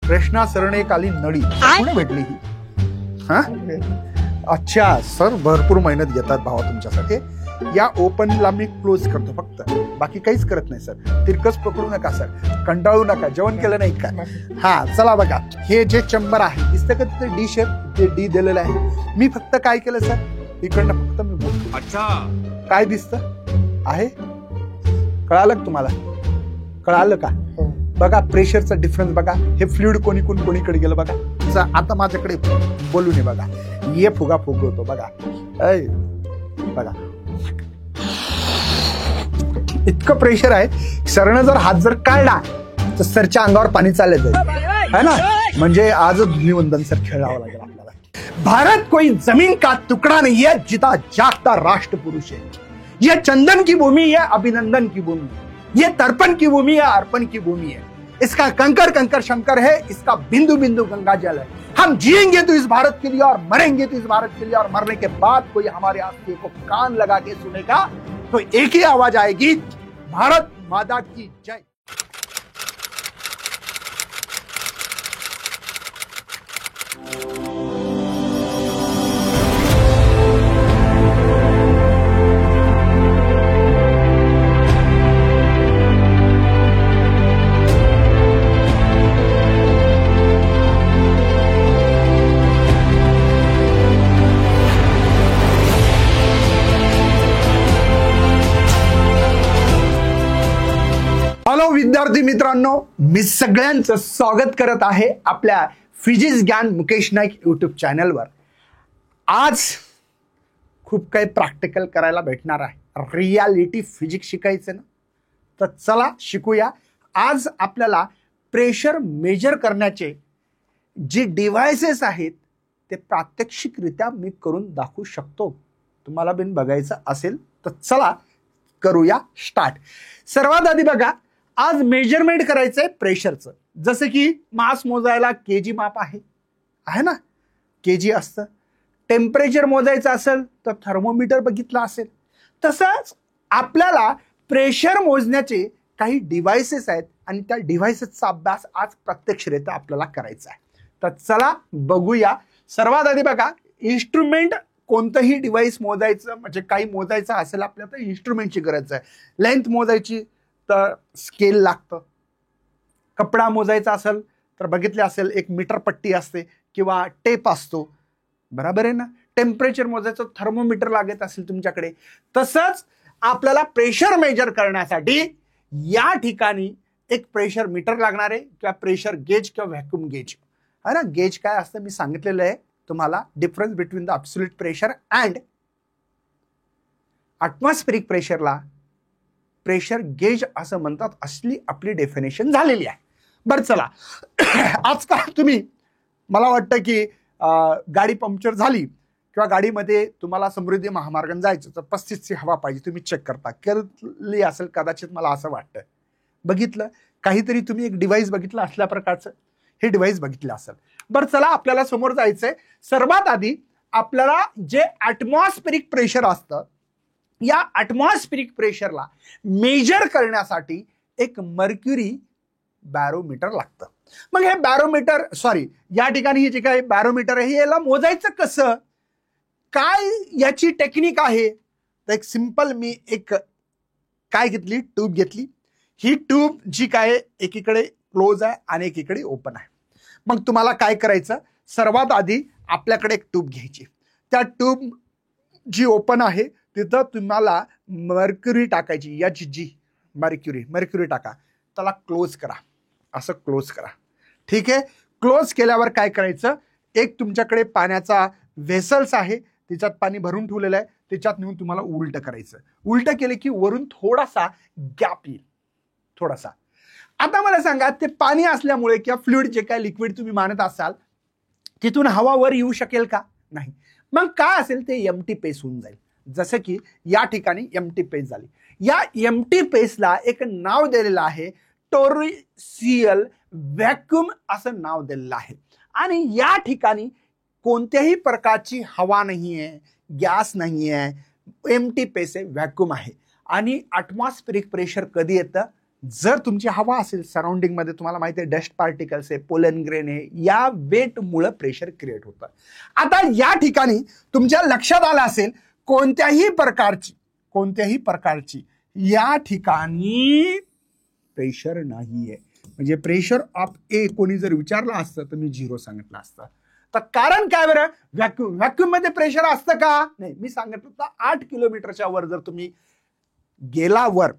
प्रश्न सरणेकालीन नळी कुठे भेटली ही? हा अच्छा सर, भरपूर मेहनत घेतात भावा तुमच्यासाठी. या ओपनला मी क्लोज करतो फक्त, बाकी काहीच करत नाही सर. तिरकस पकडू नका सर, कंटाळू नका. जेवण केलं नाही का? हा चला बघा, हे जे चंबर आहे दिसतं का तिथे डी शेप, ते डी दिलेलं आहे. मी फक्त काय केलं सर, इकडनं फक्त मी बोलतो. अच्छा काय दिसतं आहे, कळालं का तुम्हाला? कळालं का? बघा प्रेशरचा डिफरन्स बघा. हे फ्लुइड कोणीकडे गेलं बघा. आता माझ्याकडे बोलू नये बघा, ये फुगा फुगवतो बघा. बघा इतकं प्रेशर आहे. सरनं जर हात जर काढला तर सरच्या अंगावर पाणी चालत है ना. म्हणजे आज धुलीवंदन सर खेळावं लागेल आपल्याला. भारत कोई जमीन का टुकड़ा नहीं है जिता जागता राष्ट्र पुरुष है. ये चंदन की भूमि है, अभिनंदन की भूमि, ये तर्पण की भूमि है, अर्पण की भूमि है. इसका कंकर कंकर शंकर है, इसका बिंदु बिंदु गंगा जल है. हम जिएंगे तो इस भारत के लिए और मरेंगे तो इस भारत के लिए. और मरने के बाद कोई हमारे आस्थे को कान लगा के सुनेगा तो एक ही आवाज आएगी, भारत माता की जय. हॅलो विद्यार्थी मित्रांनो, मी सगळ्यांचं स्वागत करत आहे आपल्या फिजिक्स ज्ञान मुकेश नाईक यूट्यूब चॅनलवर. आज खूप काही प्रॅक्टिकल करायला भेटणार आहे. रियालिटी फिजिक्स शिकायचं ना, तर चला शिकूया. आज आपल्याला प्रेशर मेजर करण्याचे जे डिव्हायसेस आहेत ते प्रात्यक्षिकरित्या मी करून दाखवू शकतो. तुम्हाला बिन बघायचं असेल तर चला करूया स्टार्ट. सर्वात आधी बघा, आज मेजरमेंट करायचंय प्रेशरचं. जसं की मास मोजायला केजी माप आहे ना, केजी असतं. टेम्परेचर मोजायचं असेल तर थर्मोमीटर बघितला असेल. तसंच आपल्याला प्रेशर मोजण्याचे काही डिव्हायसेस आहेत आणि त्या डिव्हायसेसचा अभ्यास आज प्रत्यक्षरित्या आपल्याला करायचा आहे. तर चला बघूया. सर्वात आधी बघा, इन्स्ट्रुमेंट कोणतंही डिव्हाइस मोजायचं म्हणजे काही मोजायचं असेल आपल्याला तर इन्स्ट्रुमेंटची गरज आहे. लेंथ मोजायची तर स्केल लागतं. कपडा मोजायचा असेल तर बघितले असेल एक मीटर पट्टी असते किंवा टेप असतो, बरोबर आहे ना. टेम्परेचर मोजायचं थर्मोमीटर लागत असेल तुमच्याकडे. तसंच आपल्याला प्रेशर मेजर करण्यासाठी या ठिकाणी एक प्रेशर मीटर लागणार आहे किंवा प्रेशर गेज किंवा व्हॅक्यूम गेज आहे ना. गेज काय असतं मी सांगितलेलं आहे तुम्हाला, difference between the absolute pressure and atmospheric प्रेशरला प्रेशर गेज असं म्हणतात. असली आपली डेफिनेशन झालेली आहे. बरं चला, आजकाल तुम्ही मला वाटतं की गाडी पंक्चर झाली किंवा गाडीमध्ये तुम्हाला समृद्धी महामार्गाने जायचं तर 35ची हवा पाहिजे, तुम्ही चेक करता. केली असेल कदाचित, मला असं वाटतं. बघितलं काहीतरी तुम्ही एक डिव्हाइस बघितलं असल्या प्रकारचं हे डिव्हाइस बघितलं असेल. बरं चला, आपल्याला समोर जायचंय. सर्वात आधी आपल्याला जे ॲटमॉस्फेरिक प्रेशर असतं, या ॲटमॉस्फेरिक प्रेशरला मेजर करण्यासाठी एक मर्क्युरी बॅरोमीटर लागतं. मग हे बॅरोमीटर या ठिकाणी हे जे काही बॅरोमीटर आहे याला मोजायचं कसं, काय याची टेक्निक आहे. तर एक सिंपल मी एक काय घेतली, ट्यूब घेतली. ही ट्यूब जी काय एकीकडे क्लोज आहे आणि एकीकडे ओपन आहे. मग तुम्हाला काय करायचं, सर्वात आधी आपल्याकडे एक ट्यूब घ्यायची. त्या ट्यूब जी ओपन आहे तिथं तुम्हाला मर्क्युरी टाकायची. जी मर्क्युरी टाका, त्याला क्लोज करा, असं क्लोज करा. ठीक आहे. क्लोज केल्यावर काय करायचं, एक तुमच्याकडे पाण्याचा व्हेसल्स आहे, त्याच्यात पाणी भरून ठेवलेलं आहे, त्याच्यात नेऊन तुम्हाला उलट करायचं. उलट केले की वरून थोडासा गॅप येईल, थोडासा. आता मला सांगा, ते पाणी असल्यामुळे किंवा फ्लुइड जे काय लिक्विड तुम्ही मानत असाल तिथून हवा वर येऊ शकेल का? नाही. मग काय असेल ते एम्प्टी पेस होऊन जाईल. जसं की या ठिकाणी एम्प्टी पेस झाली. या एम्प्टी पेसला एक नाव दिलेलं आहे, टोरिसियल व्हॅक्यूम असं नाव दिलेलं आहे. आणि या ठिकाणी कोणत्याही प्रकारची हवा नाहीये, गॅस नाहीये, एम्प्टी पेस आहे, व्हॅक्यूम आहे. आणि ॲटमॉस्फेरिक प्रेशर कधी येतं, जर तुमची हवा असेल सराउंडिंग मध्ये, तुम्हाला माहिती आहे डस्ट पार्टिकल्स आहे, पोलन ग्रेन आहे, या वेटमुळे प्रेशर क्रिएट होतं. आता या ठिकाणी तुमच्या लक्षात आलं असेल कोणत्याही प्रकारची या ठिकाणी प्रेशर नाहीये. म्हणजे प्रेशर ऑफ ए कोणी जर विचारलं असतं तर मी 0 सांगितलं असतं. तर कारण काय बरं, व्हॅक्यूम मध्ये प्रेशर असतं का? नाही. मी सांगितलं होतं 8 किलोमीटरच्या वर जर तुम्ही गेला वर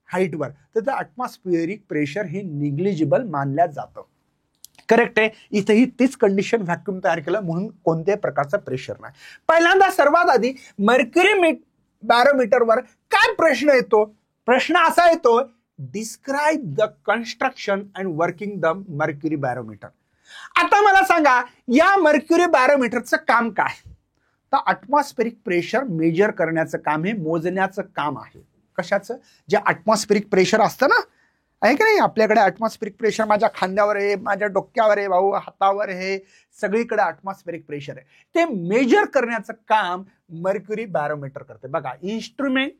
हाईटवर तर ते अटमॉस्फिअरिक प्रेशर हे निग्लिजिबल मानल्या जातं. करेक्ट आहे. इथेही तीच कंडिशन व्हॅक्यूम तयार केलं म्हणून कोणत्याही प्रकारचं प्रेशर नाही. पहिल्यांदा सर्वात आधी मर्क्युरी बॅरोमीटरवर काय प्रश्न येतो? प्रश्न असा येतो, describe the construction and working the mercury barometer. आता मला सांगा या मर्क्युरी बॅरोमीटरचं काम काय? तर अटमॉस्फेरिक प्रेशर मेजर करण्याचं काम, हे मोजण्याचं काम आहे. कशाचं? जे अटमॉस्फेरिक प्रेशर असतं ना, आहे की नाही, आपल्याकडे अटमॉस्फेरिक प्रेशर माझ्या खांद्यावर आहे, माझ्या डोक्यावर आहे, भाऊ हातावर आहे, सगळीकडे अटमॉस्फेरिक प्रेशर आहे. ते मेजर करण्याचं काम मर्क्युरी बॅरोमीटर करते. बघा, instrument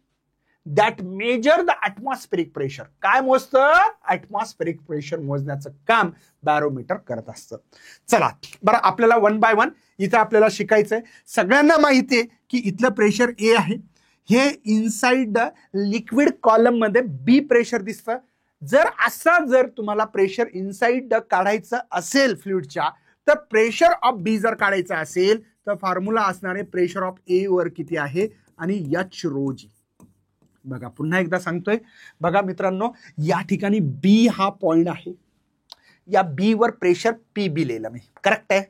that measure the atmospheric pressure. काय मोजतं? अटमॉस्फेरिक प्रेशर मोजण्याचं काम बॅरोमीटर करत असतं. चला बरं, आपल्याला 1 बाय 1 इथं आपल्याला शिकायचंय. सगळ्यांना माहिती आहे की इथलं प्रेशर ए आहे. हे इनसाइड द लिक्विड कॉलम मध्ये बी प्रेशर दिसतं. जर तुम्हाला प्रेशर इनसाइड द काढायचं असेल फ्लुइडच्या, तर प्रेशर ऑफ बी जर काढायचं असेल तर फॉर्म्युला असणार आहे प्रेशर ऑफ ए वर किती आहे आणि एच रो जी. बघा पुन्हा एकदा सांगतोय, बघा मित्रांनो, या ठिकाणी बी हा पॉइंट आहे. या बी वर प्रेशर पी बी लिहिलं मी. करेक्ट आहे.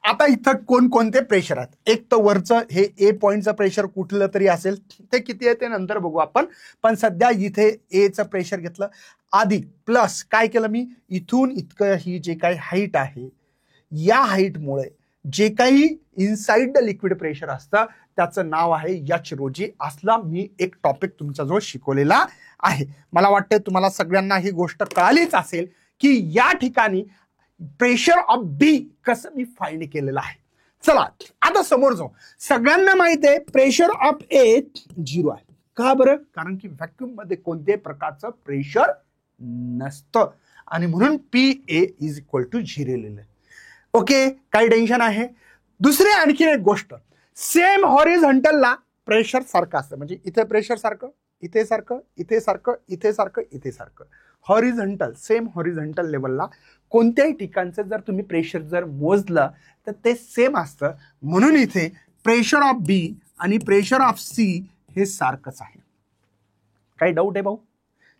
आता इथं कोणकोणते प्रेशर आहेत? एक तर वरचं हे ए पॉइंटचं प्रेशर कुठलं तरी असेल, ते किती आहे ते नंतर बघू आपण. पण सध्या इथे एचं प्रेशर घेतलं आधी, प्लस काय केलं मी, इथून इतकं ही जे काही हाईट आहे, या हाईटमुळे जे काही इनसाइड द लिक्विड प्रेशर असतं त्याचं नाव आहे एच रो जी. असला मी एक टॉपिक तुमच्याजवळ शिकवलेला आहे. मला वाटतं तुम्हाला सगळ्यांना ही गोष्ट कळालीच असेल की या ठिकाणी प्रेशर ऑफ बी कसं मी फाइंड केलेलं आहे. चला आता समोर जाऊ. सगळ्यांना माहित आहे प्रेशर ऑफ ए 0 आहे. का बरं? कारण की व्हॅक्यूम मध्ये कोणत्याही प्रकारचं प्रेशर नसतं आणि म्हणून P A is equal to 0 लिहिलं. ओके, काही टेन्शन आहे? दुसरी आणखी एक गोष्ट, सेम हॉरिझॉन्टलला प्रेशर सारखं असतं. म्हणजे इथे प्रेशर सारखं, इथे सारखं, इथे सारखं, इथे सारखं, इथे सारखं. हॉरिझॉन्टल, सेम हॉरिझॉन्टल लेवलला कोणत्याही ठिकाणचं जर तुम्ही प्रेशर जर मोजलं तर ते सेम असतं. म्हणून इथे प्रेशर ऑफ बी आणि प्रेशर ऑफ सी हे सारखंच आहे. काही डाऊट आहे भाऊ?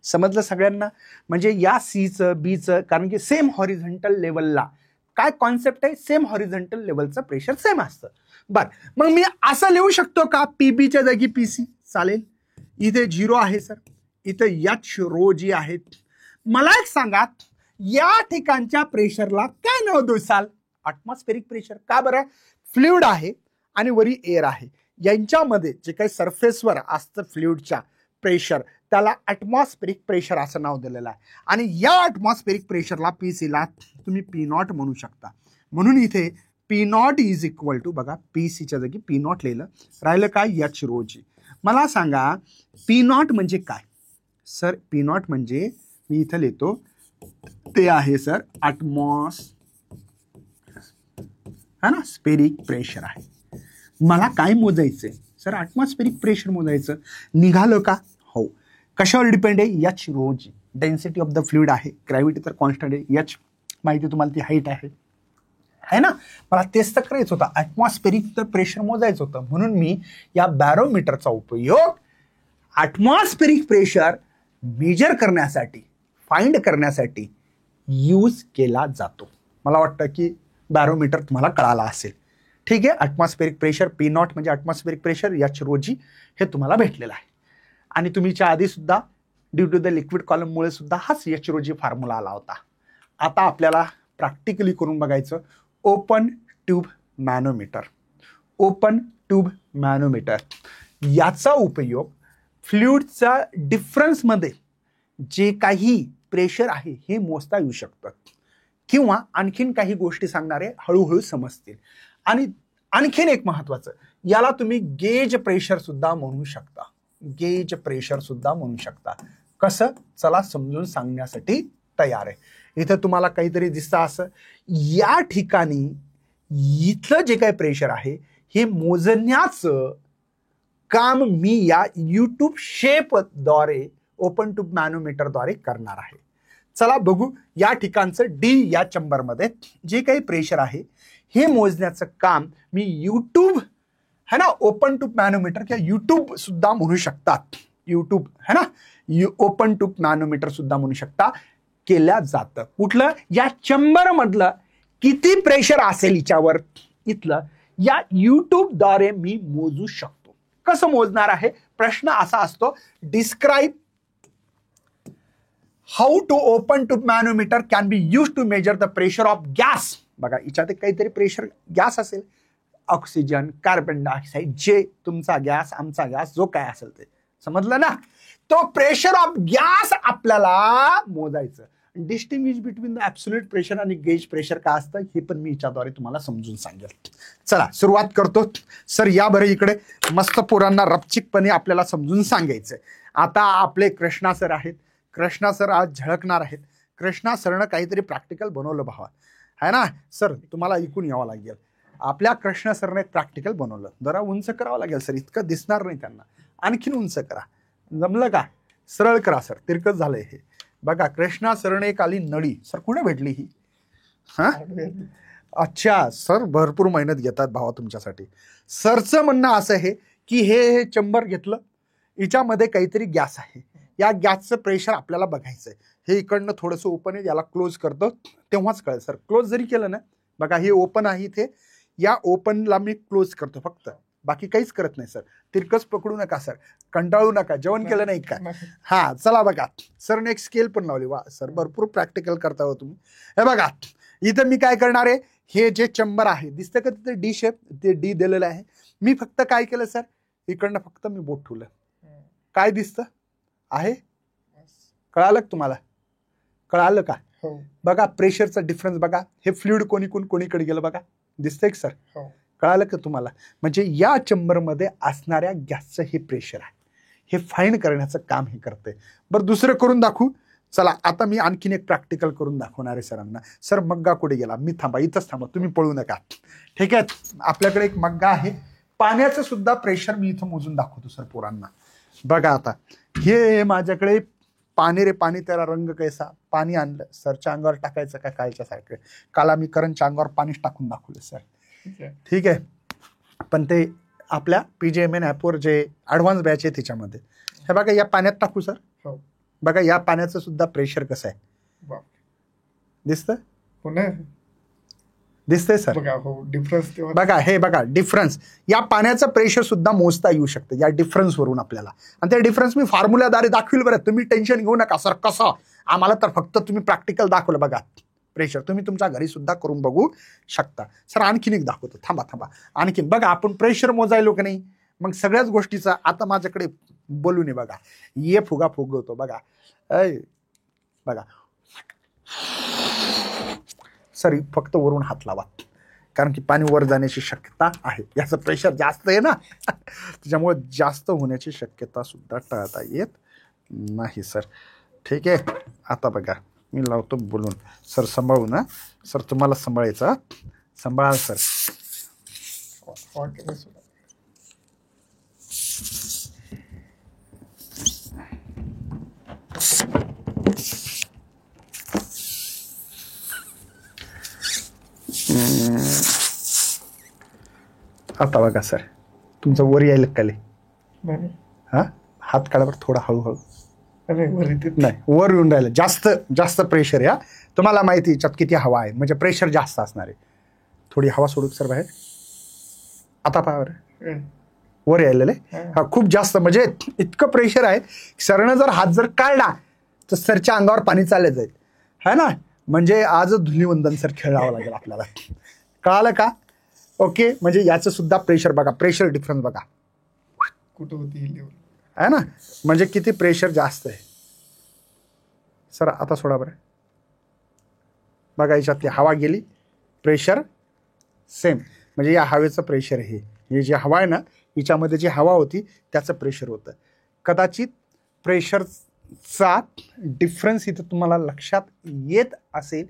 समजलं सगळ्यांना? म्हणजे या सीचं बीचं, कारण की सेम हॉरिझॉन्टल लेवलला काय कॉन्सेप्ट आहे, सेम हॉरिझॉन्टल लेवलचं प्रेशर सेम असतं. बर, मग मी असं लिहू शकतो का, पीबीच्या जागी पीसी? चालेल. इथे 0 आहे सर, इथे एच रो जी आहेत. मला एक सांगा, या ठिकाणच्या प्रेशरला काय नाव देसाल? अटमॉस्फेरिक प्रेशर. का बरं? फ्लुइड आहे आणि वरी एअर आहे, यांच्यामध्ये जे काही सरफेसवर असतं फ्लुइडच्या प्रेशर, त्याला अटमॉस्फेरिक प्रेशर असं नाव दिलेलं आहे. आणि या अटमॉस्फेरिक प्रेशरला पीसीला तुम्ही पी नॉट म्हणू शकता. म्हणून इथे P not is equal to, बघा पीसीच्या जागी पी नॉट लिहिलं, राहिलं काय? H rho g. मला सांगा पी नॉट म्हणजे काय? सर पी नॉट म्हणजे मी इथं लिहितो ते आहे सर स्पेरिक प्रेशर आहे. मला काय मोजायचंय सर? अटमॉस्फेरिक प्रेशर मोजायचं. निघालं का? हो. कशावर डिपेंड आहे? H rho g. Density of the fluid आहे, ग्रॅव्हिटी तर कॉन्स्टंट आहे, एच माहिती तुम्हाला ती हाईट आहे ना. मला तेच तर करायचं होतं, अटमॉस्फेरिक तर प्रेशर मोजायचं होतं. म्हणून मी या बॅरोमीटरचा उपयोग अटमॉस्फेरिक प्रेशर मेजर करण्यासाठी, फाइंड करण्यासाठी यूज केला जातो. मला वाटतं की बॅरोमीटर तुम्हाला कळाला असेल. ठीक आहे. अटमॉस्फेरिक प्रेशर पी नॉट म्हणजे अटमॉस्फेरिक प्रेशर, एच रो जी हे तुम्हाला भेटलेलं आहे. आणि तुम्हीच्या आधी सुद्धा ड्यू टू द लिक्विड कॉलममुळे सुद्धा हाच एच रो जी फॉर्म्युला आला होता. आता आपल्याला प्रॅक्टिकली करून बघायचं. Open tube manometer. Open tube manometer याचा उपयोग फ्लुइडच्या डिफरन्समध्ये जे काही प्रेशर आहे हे मोजता येऊ शकतं, किंवा आणखीन काही गोष्टी सांगणारे हळूहळू समजतील. आणि आणखीन एक महत्वाचं, याला तुम्ही गेज प्रेशर सुद्धा म्हणू शकता. गेज प्रेशर सुद्धा म्हणू शकता. कसं, चला समजून सांगण्यासाठी तयार आहे. इथं तुम्हाला काहीतरी दिसतं असं, या ठिकाणी इथलं जे काही प्रेशर आहे हे मोजण्याचं काम मी या युट्यूब शेपद्वारे ओपन ट्यूब मॅनोमीटरद्वारे करणार आहे. चला बघू, या ठिकाणचं डी या चंबरमध्ये जे काही प्रेशर आहे हे मोजण्याचं काम मी युट्यूब है ना, ओपन ट्यूब मॅनोमीटर किंवा युट्यूब सुद्धा म्हणू शकतात, युट्यूब है ना, ओपन ट्यूब मॅनोमीटर सुद्धा म्हणू शकता, केल्या जातं. कुठलं, या चंबर मधलं किती प्रेशर असेल हिच्यावर इथलं या युट्यूबद्वारे मी मोजू शकतो. कसं मोजणार आहे, प्रश्न असा असतो, describe how to open tube manometer can be use to measure the pressure of gas. बघा हिच्यात काहीतरी प्रेशर गॅस असेल, ऑक्सिजन, कार्बन डायऑक्साईड, जे तुमचा गॅस आमचा गॅस जो काय असेल ते, समजलं ना. तो प्रेशर ऑफ गॅस आपल्याला मोजायचं. Distinguish between the absolute pressure आणि गेज प्रेशर काय असतं हे पण मी याच्याद्वारे तुम्हाला समजून सांगेल. चला सुरुवात करतो. सर या बरं इकडे, मस्त पोरांना रपचिकपणे आपल्याला समजून सांगायचंय. आता आपले कृष्णा सर आहेत, कृष्णा सर आज झळकणार आहेत. कृष्णा सरनं काहीतरी प्रॅक्टिकल बनवलं भावा, है ना. सर तुम्हाला ऐकून यावं लागेल, आपल्या कृष्णा सरने एक प्रॅक्टिकल बनवलं, जरा उंच करावं लागेल सर, इतकं दिसणार नाही त्यांना, आणखीन उंच करा, जमलं का, सरळ करा सर, तिरकच झालंय हे. बघा कृष्णा सरने एक आली नळी, सर कुठे भेटली ही, हा अच्छा सर भरपूर मेहनत घेतात भावा तुमच्यासाठी. सरचं म्हणणं असं आहे की हे चंबर घेतलं, हिच्यामध्ये काहीतरी गॅस आहे, या गॅसचं प्रेशर आपल्याला बघायचंय. हे इकडनं थोडंसं ओपन आहे, याला क्लोज करतो तेव्हाच कळेल सर. क्लोज जरी केलं ना, बघा हे ओपन आहे इथे, या ओपनला मी क्लोज करतो फक्त, बाकी काहीच करत नाही सर. तिरकस पकडू नका सर, कंटाळू नका, जेवण केलं नाही का. हा चला बघा, सरने एक स्केल पण लावली. वा सर भरपूर प्रॅक्टिकल करता हो तुम्ही. हे बघा इथं मी काय करणार आहे, हे जे चंबर आहे दिसतं का तिथे डी शेप, ते डी दिलेलं आहे. मी फक्त काय केलं सर, इकडनं फक्त मी बोट ठेवलं, काय दिसतं आहे, कळालं तुम्हाला, कळालं का. बघा प्रेशरचा डिफरन्स बघा, हे फ्लुइड कोणीकडे गेलं बघा, दिसतंय का सर, कळालं का तुम्हाला. म्हणजे या चंबरमध्ये असणाऱ्या गॅसचं हे प्रेशर आहे, हे फाईंड करण्याचं काम हे करते. बरं दुसरं करून दाखवू. चला आता मी आणखीन एक प्रॅक्टिकल करून दाखवणार आहे सरांना. सर मग्गा कुठे गेला, मी थांबा, इथंच थांबा, तुम्ही पळू नका. ठीक आहे, आपल्याकडे एक मग्गा आहे, पाण्याचं सुद्धा प्रेशर मी इथं मोजून दाखवतो सर पोरांना. बघा आता हे माझ्याकडे पाणी रे पाणी, त्याला रंग कैसा, पाणी आणलं, सरच्या अंगावर टाकायचं का कालच्या सारखं, काल आम्ही करंटच्या अंगावर पाणीच टाकून दाखवलं सर. ठीक आहे, पण ते आपल्या PGMN ॲपवर जे ॲडव्हान्स बॅच आहे त्याच्यामध्ये, हे बघा या पाण्यात टाकू सर. बघा या पाण्याचं सुद्धा प्रेशर कसं आहे, दिसतंय, दिसतंय सर. डिफरन्स बघा, हे बघा डिफरन्स, या पाण्याचं प्रेशर सुद्धा मोजता येऊ शकतं या डिफरन्स वरून आपल्याला. आणि ते डिफरन्स मी फॉर्म्युलाद्वारे दाखविल बरं, तुम्ही टेन्शन घेऊ नका सर. कसं, आम्हाला तर फक्त तुम्ही प्रॅक्टिकल दाखवलं. बघा प्रेशर तुम्ही तुमच्या घरी सुद्धा करून बघू शकता. सर आणखीन एक दाखवतो, थांबा आणखीन. बघा आपण प्रेशर मोजायलो की नाही, मग सगळ्याच गोष्टीचा आता माझ्याकडे बोलू नये. बघा ये फुगा फुगवतो, बघा बघा सर, फक्त वरून हात लावा, कारण की पाणी वर जाण्याची शक्यता आहे, याचं प्रेशर जास्त आहे ना त्याच्यामुळे जास्त होण्याची शक्यता सुद्धा टाळता येत नाही सर. ठीक आहे, आता बघा मी लावतो बोलून. सर सांभाळू ना सर, तुम्हाला सांभाळायचं, सांभाळा सर. आता बघा सर, तुमचं वर यायला काले, हा हात काढावर थोडा हळूहळू, नाही वर येऊन राहिलं, जास्त प्रेशर. या तुम्हाला माहिती याच्यात किती हवा आहे, म्हणजे प्रेशर जास्त असणार आहे. थोडी हवा सोडू सर बाहेर, आता पाहावर वर यायलेलं आहे. हा खूप जास्त, म्हणजे इतकं प्रेशर आहे. सरनं जर हात जर काढला तर सरच्या अंगावर पाणी चाललं जाईल, है ना. म्हणजे आज धुलीवंदन सर खेळावं लागेल आपल्याला, कळालं का. ओके, म्हणजे याचं सुद्धा प्रेशर बघा, प्रेशर डिफरन्स बघा कुठं होती आहे ना, म्हणजे किती प्रेशर जास्त आहे. सर आता सोडा बरं, बघा याच्यातली हवा गेली, प्रेशर सेम, म्हणजे या हवेचं प्रेशर हे जे हवा आहे ना, हिच्यामध्ये जी हवा होती त्याचं प्रेशर होतं. कदाचित प्रेशर चा डिफरन्स इथं तुम्हाला लक्षात येत असेल.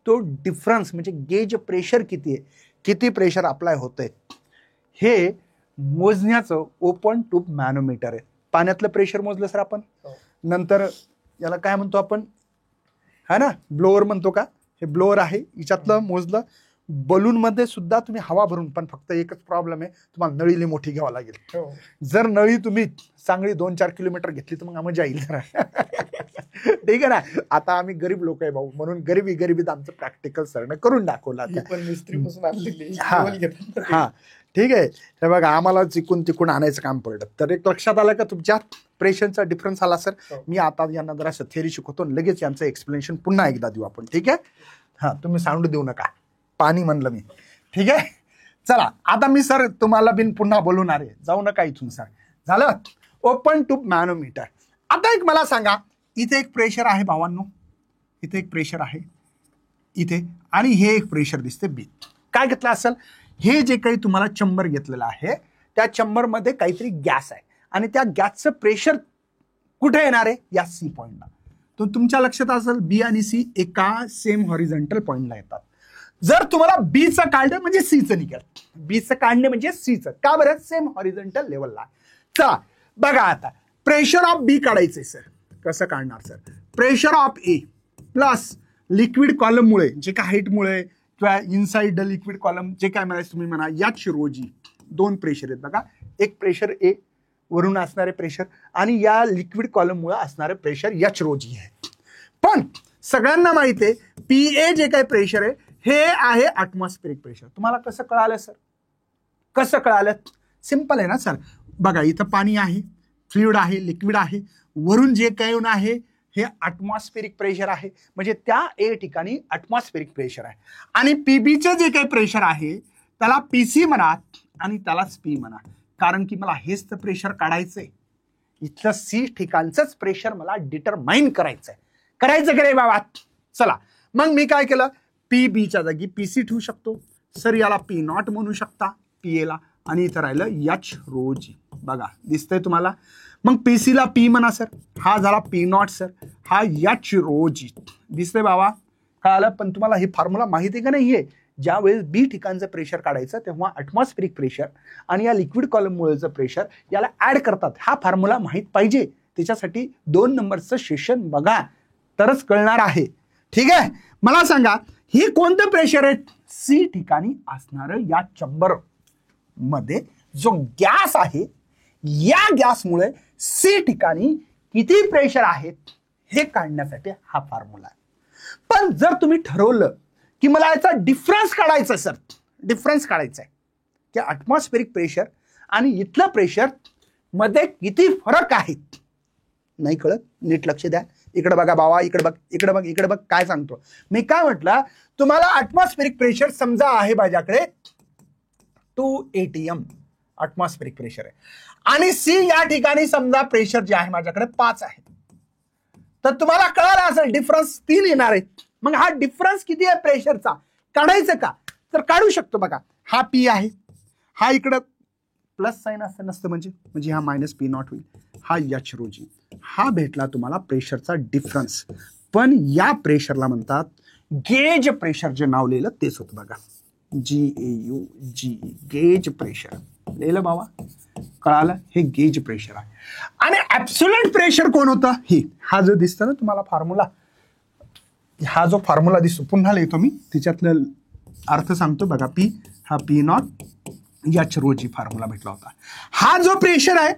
तो डिफरन्स म्हणजे गेज प्रेशर किती आहे, किती प्रेशर अप्लाय होतंय हे मोजण्याचं ओपन ट्यूब मॅनोमीटर आहे. पाण्यातलं प्रेशर मोजलं सर आपण, नंतर याला काय म्हणतो आपण, हा ना ब्लोअर म्हणतो का, हे ब्लोअर आहे, हिच्यातलं मोजलं. बलूनमध्ये सुद्धा तुम्ही हवा भरून, पण फक्त एकच प्रॉब्लेम आहे, तुम्हाला नळीली मोठी घ्यावं लागेल. जर नळी तुम्ही चांगली 2-4 किलोमीटर घेतली तर मग आम्ही जाईल. ठीक आहे ना. आता आम्ही गरीब लोक आहे भाऊ, म्हणून गरिबीत आमचं प्रॅक्टिकल सरनं करून दाखवलं. हा ठीक आहे. हे बघा आम्हाला तिकून आणायचं काम पडलं. तर एक लक्षात आलं का तुमच्या प्रेशरचा डिफरन्स आला सर. मी आता यांना जरा थेअरी शिकवतो, लगेच यांचं एक्सप्लेनेशन पुन्हा एकदा देऊ आपण. ठीक आहे. हा तुम्ही साऊंड देऊ नका, पाणी म्हणलं मी. ठीक आहे. चला आता मी सर तुम्हाला बिन पुन्हा बोलवणार आहे, जाऊ नका इथून सर. झालं. Open tube manometer. आता एक मला सांगा, इथे एक प्रेशर आहे भावांनो, इथे एक प्रेशर आहे इथे, आणि हे एक प्रेशर दिसते बी. काय घेतलं असेल, हे जे काही तुम्हाला चंबर घेतलेलं आहे त्या चंबर मध्ये काहीतरी गॅस आहे, आणि त्या गॅसचं प्रेशर कुठे येणार आहे, या सी पॉइंटला. तर तुमच्या लक्षात असेल बी आणि सी एका सेम हॉरिझॉन्टल पॉइंटला येतात. जर तुम्हाला बीचं काढलं म्हणजे सीचं निघेल, बीचं काढणे म्हणजे सीचं. का बरं, सेम हॉरिझॉन्टल लेवलला. चला बघा आता प्रेशर ऑफ बी काढायचंय सर. कसं काढणार sir, pressure of A plus liquid column मुळे जे काय हाईटमुळे किंवा इनसाइड द लिक्विड कॉलम जे काय म्हणायचं तुम्ही म्हणा, याच रोजी दोन प्रेशर आहेत बघा. एक प्रेशर ए वरून असणारे प्रेशर, आणि या लिक्विड कॉलम मुळे असणारे प्रेशर याच रोजी आहे. पण सगळ्यांना माहिती आहे पी ए जे काही प्रेशर आहे हे आहे ॲटमॉस्फेरिक प्रेशर. तुम्हाला कसं कळालं सर, कसं कळालं, सिंपल आहे ना सर. बघा इथं पाणी आहे, फ्लुइड आहे, लिक्विड आहे, वरून जे काही येऊन आहे हे ॲटमॉस्फेरिक प्रेशर आहे, म्हणजे त्या ए ठिकाणी ॲटमॉस्फेरिक प्रेशर आहे. आणि पीबीचं जे काही प्रेशर आहे त्याला पीसी म्हणा आणि त्यालाच पी म्हणा, कारण की मला हेच तर प्रेशर काढायचंय. इथलं सी ठिकाणचंच प्रेशर मला डिटरमाइन करायचंय. करायचं का रे बाबा. चला मग मी काय केलं, पी बीच्या जागी पीसी ठेवू शकतो सर, याला पी नॉट म्हणू शकता पी एला, आणि इथं राहिलं एच रोजी. बघा दिसतंय तुम्हाला. मग पीसी ला पी म्हणा सर, हा झाला पी नॉट सर, हा एच रोजी दिसतंय बाबा. कळालं. पण तुम्हाला हे फॉर्म्युला माहिती आहे का नाहीये, ज्या वेळेस बी ठिकाणचं प्रेशर काढायचं तेव्हा ॲटमॉस्फेरिक प्रेशर आणि या लिक्विड कॉलम मुळेचं प्रेशर याला ऍड करतात. हा फॉर्म्युला माहित पाहिजे, त्याच्यासाठी 2 नंबरचं सेशन बघा तरच कळणार आहे. ठीक आहे. मला सांगा हे कोणतं प्रेशर आहे, सी ठिकाणी असणारं या चंबर मध्ये जो गॅस आहे, या गॅसमुळे सी ठिकाणी किती प्रेशर आहे हे काढण्यासाठी हा फॉर्म्युला आहे. पण जर तुम्ही ठरवलं की मला याचा डिफरन्स काढायचा सर, डिफरन्स काढायचा आहे की ॲटमॉस्फेरिक प्रेशर आणि इथलं प्रेशर मध्ये किती फरक आहे, नाही कळत, नीट लक्ष द्या. इकडे बघा बाबा, इकडे बघ, इकडे बघ, इकडे बघ. काय सांगतो मी, काय म्हटलं तुम्हाला, ॲटमॉस्फेरिक प्रेशर समजा आहे माझ्याकडे 2 ATM ॲटमॉस्फेरिक प्रेशर आहे, आणि सी या ठिकाणी समजा प्रेशर जे आहे माझ्याकडे 5 आहे. तर तुम्हाला कळालं असेल डिफरन्स 3 येणार आहे. मग हा डिफरन्स किती आहे प्रेशरचा काढायचं का, तर काढू शकतो. बघा हा पी आहे, हा इकडं प्लस साइन असं नसतं म्हणजे हा मायनस पी नॉट होईल, हा एच रोजी. हा भेटला तुम्हाला प्रेशरचा डिफरन्स. पण या प्रेशरला म्हणतात गेज प्रेशर. जे नाव लिहिलं तेच होतं बघा, GAUGE, गेज प्रेशर लिहिलं बाबा. कळालं, हे गेज प्रेशर आहे. आणि ऍब्सोल्यूट प्रेशर कोण होतं, हे हा जो दिसतो ना तुम्हाला फॉर्म्युला, हा जो फॉर्म्युला दिसतो पुन्हा लिहितो मी, त्याच्यातलं अर्थ सांगतो बघा. पी हा पी नॉट एच रोजी फॉर्म्युला भेटला होता. हा जो प्रेशर आहे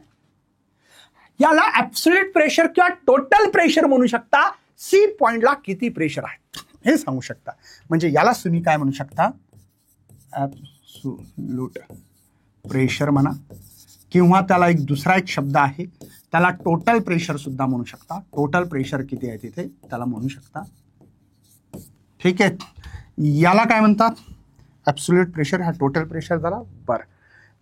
याला ऍब्सोल्यूट प्रेशर किंवा टोटल प्रेशर म्हणू शकता. सी पॉइंटला किती प्रेशर आहे हे सांगू शकता. म्हणजे याला तुम्ही काय म्हणू शकता, ऍब्सोल्यूट प्रेशर म्हणा, किंवा त्याला दुसरा एक शब्द आहे त्याला टोटल प्रेशर सुद्धा म्हणू शकता. टोटल प्रेशर किती आहे तिथे त्याला म्हणू शकता. ठीक आहे. याला काय म्हणतात, ऍब्सोल्यूट प्रेशर, हा टोटल प्रेशर झाला. बरं,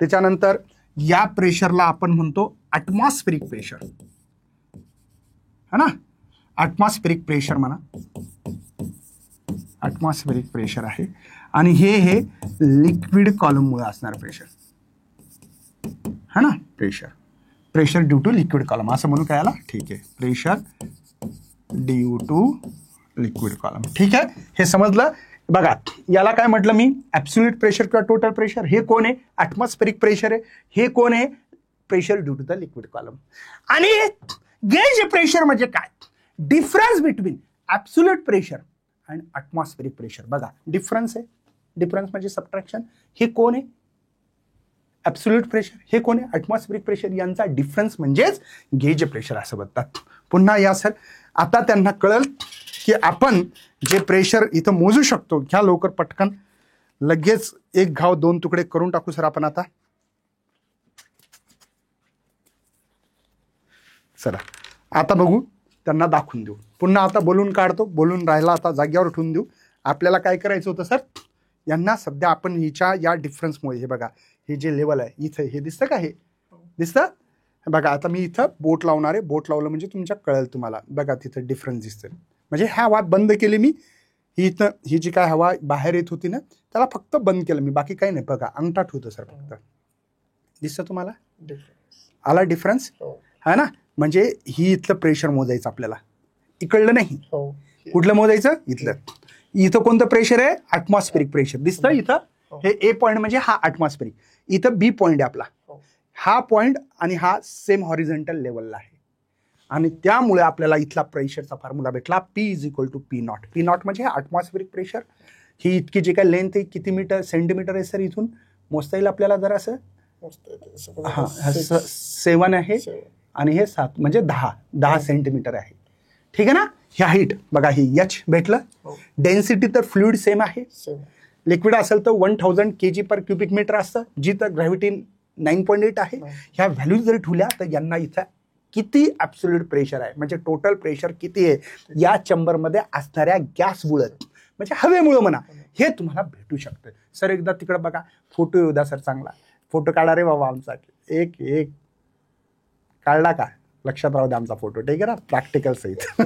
त्याच्यानंतर या प्रेशरला आपण म्हणतो ॲटमॉस्फेरिक प्रेशर, है ना. ॲटमॉस्फेरिक प्रेशर म्हणा, ॲटमॉस्फेरिक प्रेशर आहे. आणि हे लिक्विड कॉलममुळे असणार प्रेशर, है ना. Pressure due to liquid column असं म्हणू काय याला? ठीक आहे, pressure due to liquid column. ठीक आहे, हे समजलं. बघा याला काय म्हटलं मी? ऍब्सोल्यूट प्रेशर किंवा टोटल प्रेशर. हे कोण आहे? ऍटमॉस्फेरिक प्रेशर आहे. हे कोण आहे? Pressure due to the liquid column. आणि गेज प्रेशर म्हणजे काय? डिफरन्स बिटवीन ऍब्सोल्यूट प्रेशर आणि ऍटमॉस्फेरिक प्रेशर. बघा डिफरन्स आहे, डिफरन्स म्हणजे सबट्रॅक्शन. हे कोण आहे? Absolute pressure. हे कोण आहे? Atmospheric pressure. यांचा डिफरन्स म्हणजेच गेज प्रेशर असं म्हणतात. पुन्हा या सर आता त्यांना कळल की आपण जे प्रेशर इथं मोजू शकतो. घ्या लवकर पटकन, लगेच एक घाव दोन तुकडे करून टाकू सर आपण आता. चला आता बघू, त्यांना दाखवून देऊ. पुन्हा आता बोलून काढतो, बोलून राहिला आता जाग्यावर ठेवून देऊ. आपल्याला काय करायचं होतं सर? यांना सध्या आपण हिच्या या डिफरन्समुळे, हे बघा हे जे लेवल आहे इथं, हे दिसतं का? हे दिसतं? बघा आता मी इथं बोट लावणार आहे. बोट लावलं म्हणजे तुमच्या कळेल तुम्हाला. बघा तिथं डिफरन्स दिसतं. म्हणजे ह्या हवा बंद केली मी. ही इथं ही जी काय हवा बाहेर येत होती ना, त्याला फक्त बंद केलं मी, बाकी काही नाही. बघा अंगठा ठेवतो सर फक्त. दिसतं तुम्हाला? आला डिफरन्स? हा ना. म्हणजे ही इथलं प्रेशर मोजायचं आपल्याला. इकडलं नाही, कुठलं मोजायचं? इथलं. इथं कोणतं प्रेशर आहे? Atmospheric pressure. दिसतं इथं? हे ए पॉईंट म्हणजे हा ऍटमॉस्फेरिक. इथं बी पॉईंट आहे आपला. हा पॉईंट आणि हा सेम हॉरिझॉन्टल लेवलला आहे. आणि त्यामुळे आपल्याला इथला प्रेशरचा फॉर्म्युला भेटला P = P0. P0 म्हणजे ऍटमॉस्फेरिक प्रेशर. ही इतकी जे काय लेंथ आहे, किती मीटर सेंटीमीटर आहे सर? इथून मोजता येईल आपल्याला जरा असं. हा 7 आहे आणि हे 7 म्हणजे 10 सेंटीमीटर आहे. ठीक आहे ना. ह्या हाईट बघा, ही H भेटलं. डेन्सिटी तर फ्लुइड सेम आहे. लिक्विड असेल तर 1000 kg/m³ असतं, जी तर ग्रॅव्हिटी 9.8 आहे. ह्या व्हॅल्यूज जर ठेवल्या तर यांना इथं किती ऍब्सोल्यूट प्रेशर आहे, म्हणजे टोटल प्रेशर किती आहे या चेंबरमध्ये असणाऱ्या गॅसमुळे, म्हणजे हवेमुळे म्हणा, हे तुम्हाला भेटू शकतं. सर एकदा तिकडे बघा, फोटो येऊ द्या सर. चांगला फोटो काढा रे बाबा आमचा. एक काढला का? लक्षात राहू द्या आमचा फोटो. ठीक आहे ना, प्रॅक्टिकल सहित.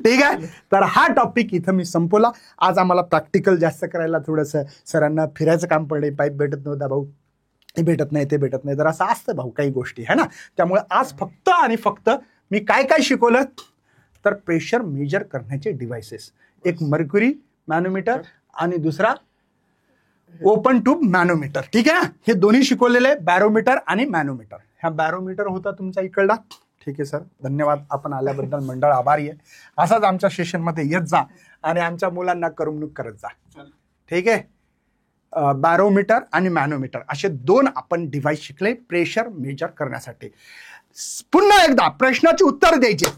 ठीक आहे. तर हा टॉपिक इथं मी संपवला. आज आम्हाला प्रॅक्टिकल जास्त करायला थोडंसं सरांना फिरायचं काम पडले. पाईप भेटत नव्हता भाऊ, हे भेटत नाही, ते भेटत नाही. तर असं असतं भाऊ काही गोष्टी, है ना. त्यामुळे आज फक्त आणि फक्त मी काय काय शिकवलं तर प्रेशर मेजर करण्याचे डिव्हाइसेस. एक मर्क्युरी मॅनोमीटर आणि दुसरा ओपन ट्यूब मॅनोमीटर. ठीक आहे ना. हे दोन्ही शिकवलेले, बॅरोमीटर आणि मॅनोमीटर. ह्या बॅरोमीटर होता तुमचा इकडला. ठीक आहे सर, धन्यवाद. आपण आल्याबद्दल मंडळ आभारी आहे. असाच आमच्या सेशनमध्ये येत जा आणि आमच्या मुलांना करमणूक करत जा. ठीक आहे. बॅरोमीटर आणि मॅनोमीटर असे 2 आपण डिव्हाइस शिकले प्रेशर मेजर करण्यासाठी. पुन्हा एकदा प्रश्नाचे उत्तर द्यायचे.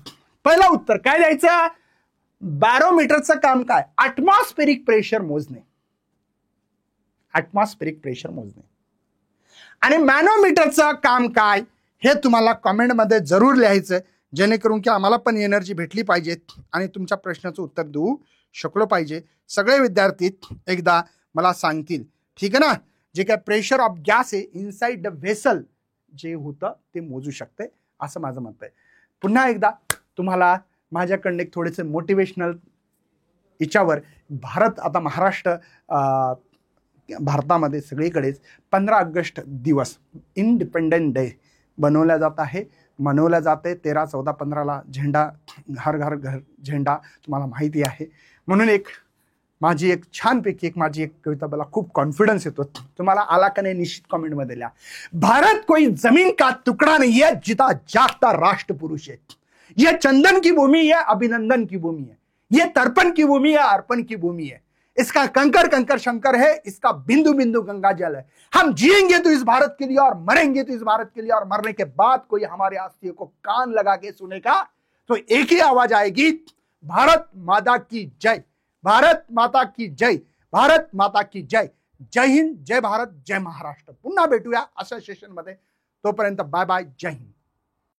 पहिलं उत्तर काय द्यायचं? बॅरोमीटरचं काम काय? ऍटमॉस्फेरिक प्रेशर मोजणे. ऍटमॉस्फेरिक प्रेशर मोजणे. आणि मॅनोमीटरचं काम काय हे तुम्हाला कॉमेंटमध्ये जरूर लिहायचं, जेणेकरून की आम्हाला पण एनर्जी भेटली पाहिजे आणि तुमच्या प्रश्नाचं उत्तर देऊ शकलो पाहिजे. सगळे विद्यार्थी एकदा मला सांगतील. ठीक आहे ना. जे काय प्रेशर ऑफ गॅस आहे इनसाइड द व्हेसल जे होतं ते मोजू शकते, असं माझं मत आहे. पुन्हा एकदा तुम्हाला माझ्याकडनं एक थोडेसे मोटिवेशनल याच्यावर, भारत आता महाराष्ट्र भारतामध्ये सगळीकडेच 15 ऑगस्ट दिवस इंडिपेंडंट डे बनवला जात आहे, मनवल्या जाते. 13, 14, 15ला झेंडा, घर घर घर झेंडा तुम्हाला माहिती आहे. म्हणून माझी एक छानपैकी माझी एक कविता, मला खूप कॉन्फिडन्स येतो. तुम्हाला आला का नाही निश्चित कॉमेंटमध्ये लिहा. भारत कोई जमीन का टुकड़ा नहीं है, जिता जागता राष्ट्र पुरुष है. ये चंदन की भूमि है, अभिनंदन की भूमि है. ये तर्पण की भूमि है, अर्पण की भूमि है. इसका कंकर कंकर शंकर है, इसका बिंदु बिंदु गंगा जल है. हम जिएंगे तो इस भारत के लिए और मरेंगे तो इस भारत के लिए, और मरने के बाद कोई हमारे अस्थियों को कान लगा के सुनेगा तो एक ही आवाज आएगी, भारत माता की जय, भारत माता की जय, भारत माता की जय. जय हिंद, जय भारत, जय महाराष्ट्र. पुन्हा भेटूया अशा सेशन मध्ये. तोपर्यंत बाय बाय, जय हिंद.